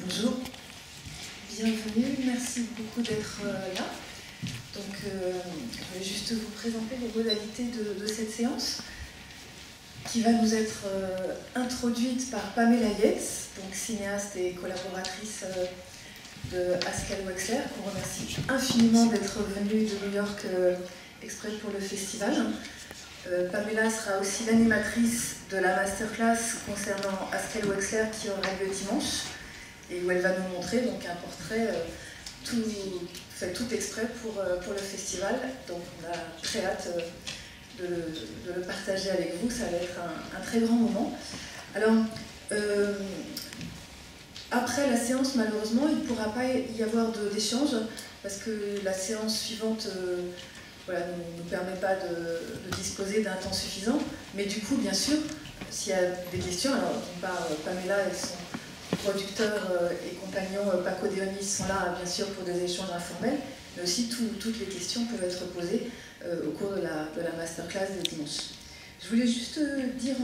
Bonjour, bienvenue, merci beaucoup d'être là. Donc, je vais juste vous présenter les modalités de cette séance qui va nous être introduite par Pamela Yates, donc cinéaste et collaboratrice de Haskell Wexler, qu'on remercie infiniment d'être venue de New York exprès pour le festival. Pamela sera aussi l'animatrice de la masterclass concernant Haskell Wexler qui aura lieu dimanche et où elle va nous montrer donc un portrait fait tout exprès pour le festival. Donc on a très hâte de le partager avec vous, ça va être un très grand moment. Alors, après la séance, malheureusement, il ne pourra pas y avoir d'échange parce que la séance suivante ne nous permet pas de disposer d'un temps suffisant. Mais du coup, bien sûr, s'il y a des questions, alors d'une part, Pamela et son producteur et compagnon Paco Deonis sont là, bien sûr, pour des échanges informels, mais aussi toutes les questions peuvent être posées au cours de la masterclass de dimanche. Je voulais juste dire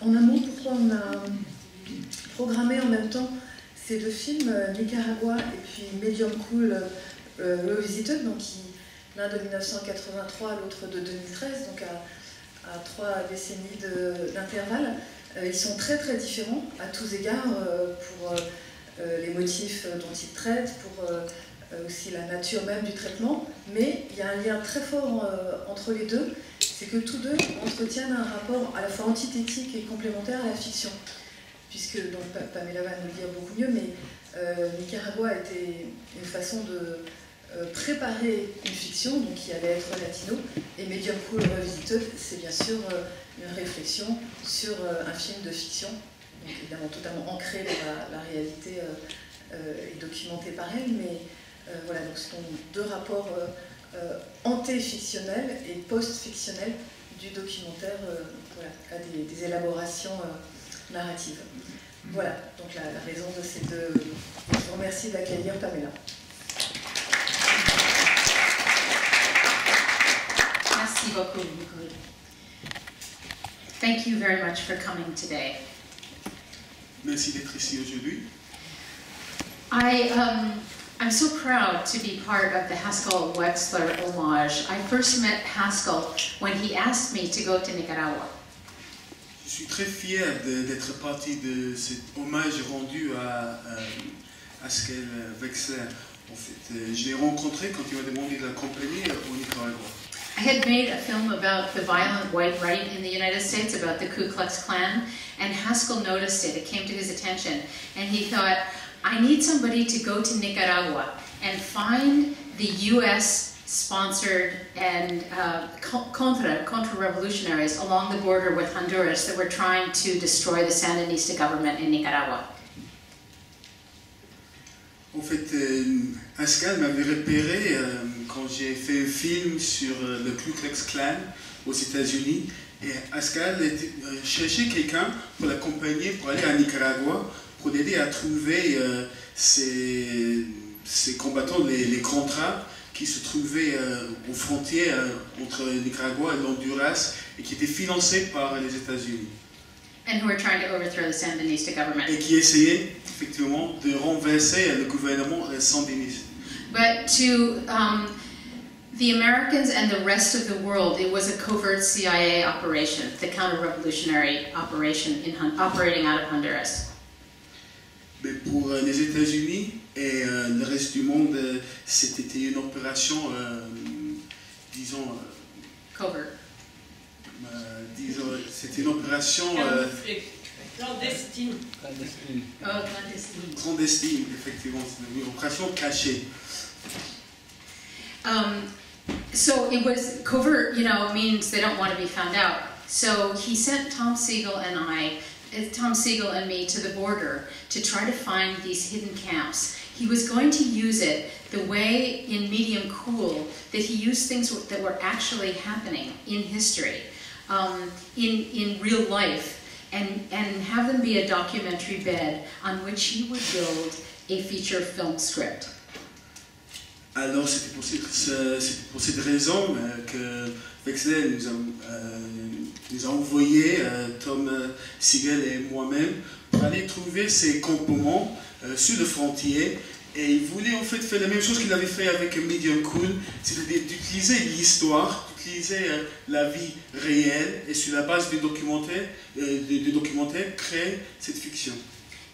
en un mot pourquoi on a programmé en même temps ces deux films, Nicaragua et puis Medium Cool Revisited, donc l'un de 1983, l'autre de 2013, donc à 3 décennies d'intervalle. Ils sont très très différents à tous égards pour les motifs dont ils traitent, pour aussi la nature même du traitement, mais il y a un lien très fort entre les deux, c'est que tous deux entretiennent un rapport à la fois antithétique et complémentaire à la fiction, puisque, donc Pamela va nous le dire beaucoup mieux, mais Nicaragua était une façon de préparer une fiction, donc qui allait être latino, et Medium Cool Revisited, c'est bien sûr une réflexion sur un film de fiction, donc évidemment totalement ancré dans la réalité et documenté par elle, mais voilà, donc ce sont deux rapports anté-fictionnels et post-fictionnels du documentaire voilà, à des élaborations narratives. Voilà, donc la raison de ces deux. Je vous remercie d'accueillir Pamela. Merci beaucoup, Nicole. Thank you very much for coming today. Merci d'être ici aujourd'hui. I'm so proud to be part of the Haskell Wexler homage. I first met Haskell when he asked me to go to Nicaragua. Je suis très fier d'être partie de cet hommage rendu à Haskell Wexler. En fait, je l'ai rencontré quand il m'a demandé de l'accompagner au Nicaragua. I had made a film about the violent white right in the United States, about the Ku Klux Klan, and Haskell noticed it. It came to his attention, and he thought, I need somebody to go to Nicaragua and find the US-sponsored and contra-revolutionaries along the border with Honduras that were trying to destroy the Sandinista government in Nicaragua. En fait, Haskell m'avait repéré quand j'ai fait un film sur le Ku Klux Klan aux États-Unis. Et Haskell cherchait quelqu'un pour l'accompagner, pour aller à Nicaragua, pour l'aider à trouver ces combattants, les contras qui se trouvaient aux frontières entre Nicaragua et l'Honduras et qui étaient financés par les États-Unis. And who were trying to overthrow the Sandinista government. Et qui essayaient effectivement de renverser le gouvernement sandiniste. But to the Americans and the rest of the world, it was a covert CIA operation, the counter-revolutionary operation operating out of Honduras. Mais pour les États-Unis et le reste du monde, c'était une opération, disons... Covert. Disons, c'était une opération... Clandestine. Oh, clandestine. Clandestine, effectivement, c'est une opération cachée. So it was covert, means they don't want to be found out. So he sent Tom Siegel and me to the border to try to find these hidden camps. He was going to use it the way in Medium Cool that he used things that were actually happening in history, in real life, and have them be a documentary bed on which he would build a feature film script. Alors c'était pour cette raison que Wexler nous a envoyé, Tom Siegel et moi-même, pour aller trouver ces campements sur le frontier. Et il voulait en fait faire la même chose qu'il avait fait avec Medium Cool, c'est-à-dire d'utiliser l'histoire, d'utiliser la vie réelle et sur la base du documentaire créer cette fiction.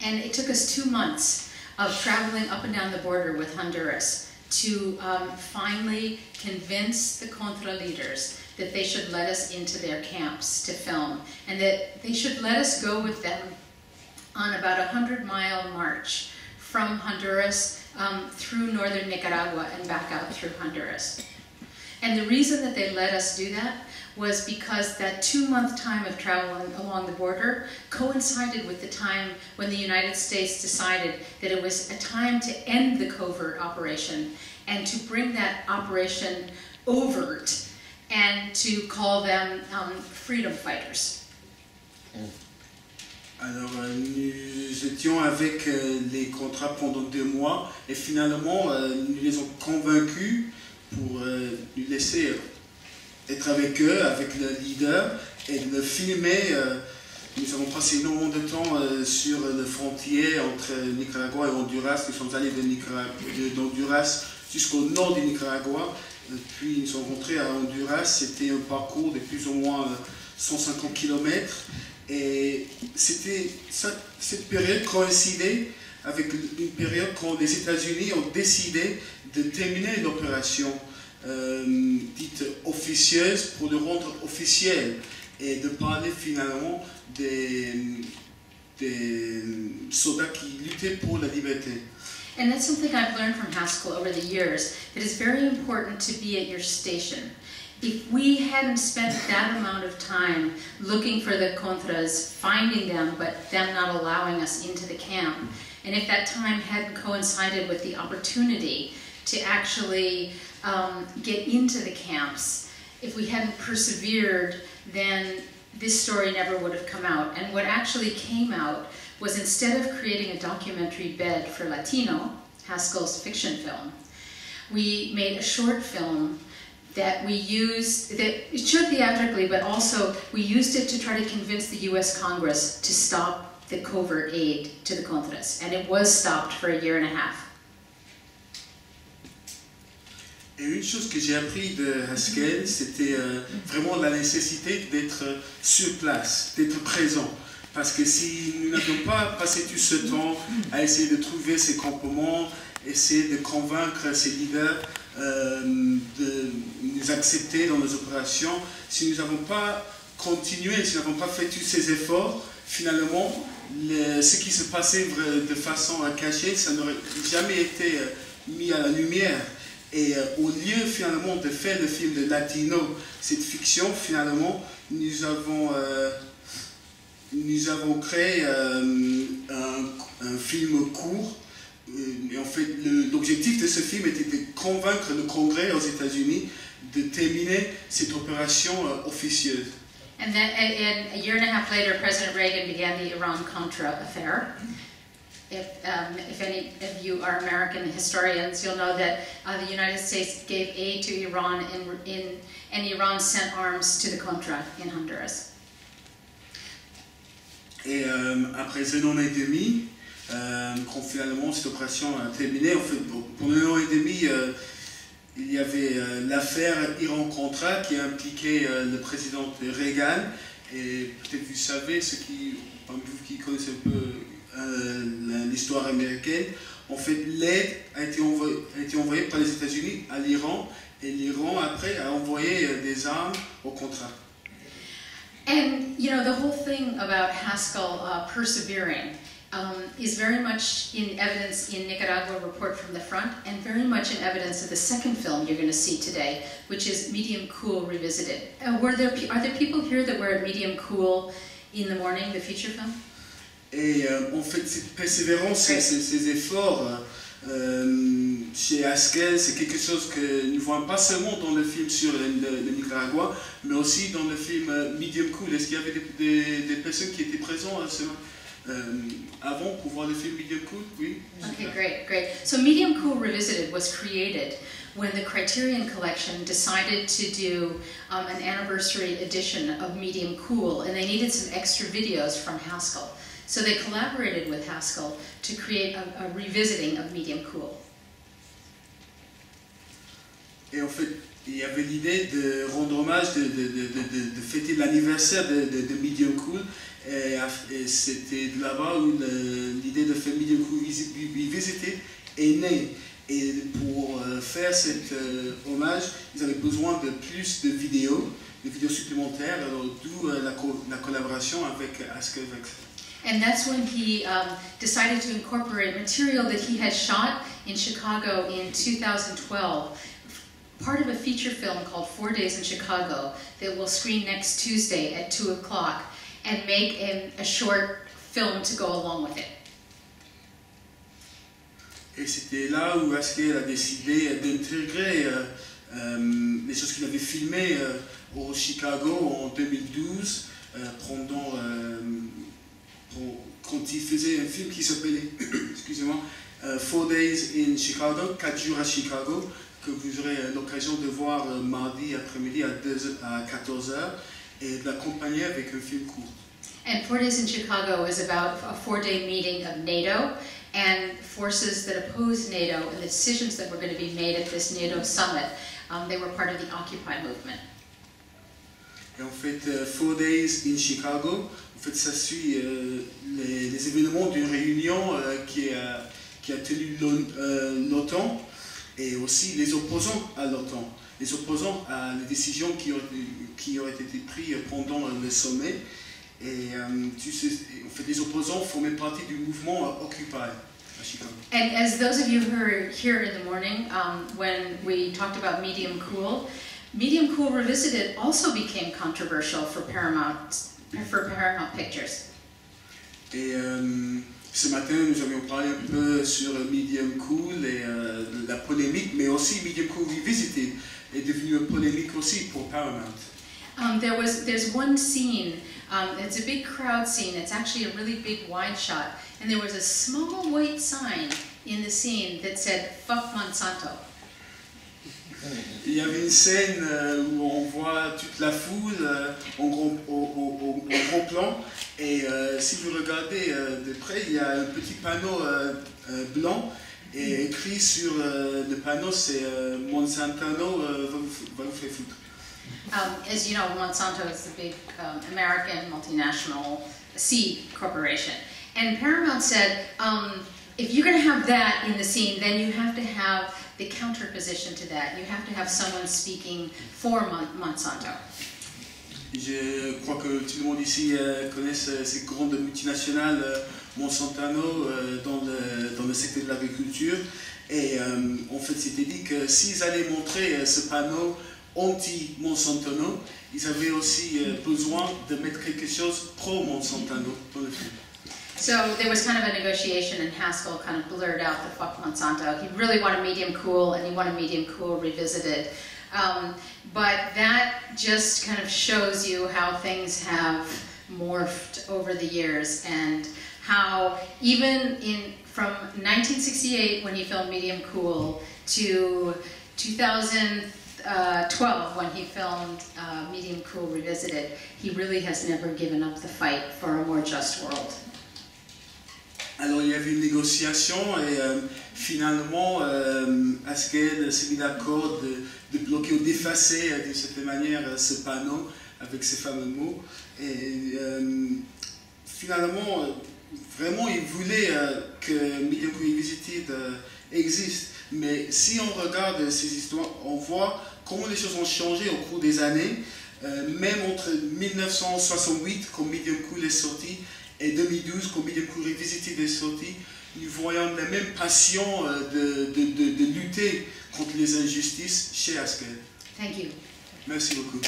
And it took us 2 months of traveling up and down the border with Honduras to finally convince the Contra leaders that they should let us into their camps to film, and that they should let us go with them on about a 100-mile march from Honduras through northern Nicaragua and back out through Honduras. And the reason that they let us do that was because that 2-month time of traveling along the border coincided with the time when the United States decided that it was a time to end the covert operation and to bring that operation overt and to call them freedom fighters. Alors, nous étions avec les contrats pendant 2 mois et finalement, nous les avons convaincus pour nous laisser être avec eux, avec le leader, et de le filmer. Nous avons passé énormément de temps sur le frontier entre Nicaragua et Honduras. Nous sommes allés d'Honduras jusqu'au nord du Nicaragua. Puis nous sommes rentrés à Honduras. C'était un parcours de plus ou moins 150 km. Et cette période coïncidait avec une période quand les États-Unis ont décidé de terminer l'opération dite officieuse pour le rendre officielle et de parler finalement des soldats qui luttaient pour la liberté. And that's something I've learned from Haskell over the years, that it's very important to be at your station. If we hadn't spent that amount of time looking for the Contras, finding them, but them not allowing us into the camp, and if that time hadn't coincided with the opportunity to actually get into the camps, if we hadn't persevered, then this story never would have come out. And what actually came out was, instead of creating a documentary bed for Latino, Haskell's fiction film, we made a short film that we used, that it showed theatrically, but also we used it to try to convince the US Congress to stop the covert aid to the Contras. And it was stopped for a 1.5 years. Et une chose que j'ai appris de Haskell, c'était vraiment la nécessité d'être sur place, d'être présent. Parce que si nous n'avions pas passé tout ce temps à essayer de trouver ces campements, essayer de convaincre ces leaders de nous accepter dans nos opérations, si nous n'avons pas continué, si nous n'avons pas fait tous ces efforts, finalement, ce qui se passait de façon cachée, ça n'aurait jamais été mis à la lumière. Et au lieu finalement de faire le film de Latino, cette fiction, finalement, nous avons créé un film court. Et en fait, l'objectif de ce film était de convaincre le Congrès aux États-Unis de terminer cette opération officieuse. And then, a 1.5 years later, President Reagan began the Iran-Contra affair. If any of you are American historians, you'll know that the United States gave aid to Iran and Iran sent arms to the Contra in Honduras. Et après 1 an et demi, quand finalement cette opération a terminé, en fait, pour 1 an et demi, il y avait l'affaire Iran-Contra qui a impliqué le président Reagan. Et peut-être vous savez, ceux qui connaissent un peu l'histoire américaine, en fait, l'aide a été envoyée par les États-Unis à l'Iran, et l'Iran après a envoyé des armes au Contra. And you know, the whole thing about Haskell persevering is very much in evidence in Nicaragua Report from the Front, and very much in evidence of the second film you're going to see today, which is Medium Cool Revisited. Are there people here that were at Medium Cool in the morning, the feature film? Et en fait, cette persévérance, ces efforts chez Haskell, c'est quelque chose que nous ne voyons pas seulement dans le film sur le Nicaragua, mais aussi dans le film Medium Cool. Est-ce qu'il y avait des personnes qui étaient présentes avant pour voir le film Medium Cool? Oui. Okay, great. So Medium Cool Revisited was created when the Criterion Collection decided to do an anniversary edition of Medium Cool, and they needed some extra videos from Haskell. So they collaborated with Haskell to create a revisiting of Medium Cool. Et en fait, il y avait l'idée de rendre hommage, de fêter l'anniversaire de Medium Cool. Et c'était de là-bas où l'idée de faire Medium Cool Revisited est née. Et pour faire cet hommage, ils avaient besoin de plus de vidéos supplémentaires, d'où la collaboration avec Haskell Vexel. And that's when he decided to incorporate material that he had shot in Chicago in 2012. Part of a feature film called 4 Days in Chicago that will screen next Tuesday at 2 o'clock and make a short film to go along with it. Et c'était là où Haskell a décidé d'intégrer les choses qu'il avait filmées au Chicago en 2012, quand il faisait un film qui s'appelait, excusez-moi, 4 Days in Chicago, 4 jours à Chicago, que vous aurez l'occasion de voir mardi après-midi à 14h, et d'accompagner avec un film court. And 4 Days in Chicago is about a 4-day meeting of NATO and forces that oppose NATO and the decisions that were going to be made at this NATO summit. They were part of the Occupy movement. Et en fait, 4 Days in Chicago, en fait, ça suit les événements d'une réunion qui a tenu l'OTAN et aussi les opposants à l'OTAN, les opposants à les décisions qui auraient été prises pendant le sommet. Et en fait, les opposants formaient partie du mouvement Occupy à Chicago. And as those of you who were here in the morning, when we talked about Medium Cool Revisited also became controversial for Paramount Pictures. Et ce matin, nous avions parlé un peu sur Medium Cool et la polémique, mais aussi Medium Cool Revisited est devenu une polémique aussi pour Paramount. There's one scene, it's a big crowd scene, it's actually a really big wide shot, and there was a small white sign in the scene that said, "Fuck Monsanto." Il y avait une scène où on voit toute la foule au gros plan, et si vous regardez de près, il y a un petit panneau blanc, et écrit sur le panneau, c'est Monsanto va vous faire foutre. As you know, Monsanto is the big American multinational seed corporation. And Paramount said, if you're going to have that in the scene, then you have to have the counterposition to that. You have to have someone speaking for Monsanto. Je crois que tout le monde ici connaît ces grandes multinationales Monsanto dans le secteur de l'agriculture. Et en fait, c'était dit que s'ils allaient montrer ce panneau anti-Monsanto, ils avaient aussi besoin de mettre quelque chose pro-Monsanto dans le film. So there was kind of a negotiation, and Haskell kind of blurred out the "fuck Monsanto." He really wanted Medium Cool, and he wanted Medium Cool Revisited. But that just kind of shows you how things have morphed over the years, and how even from 1968 when he filmed Medium Cool to 2012 when he filmed Medium Cool Revisited, he really has never given up the fight for a more just world. Alors il y avait une négociation et finalement Haskell s'est mis d'accord de bloquer ou d'effacer d'une certaine manière ce panneau avec ces fameux mots. Et finalement, vraiment il voulait que Medium Cool Revisited existe. Mais si on regarde ces histoires, on voit comment les choses ont changé au cours des années. Même entre 1968, quand Medium Cool est sorti, et 2012, quand Medium Cool Revisited est sorti, nous voyons la même passion de lutter contre les injustices chez Haskell. Thank you. Merci beaucoup.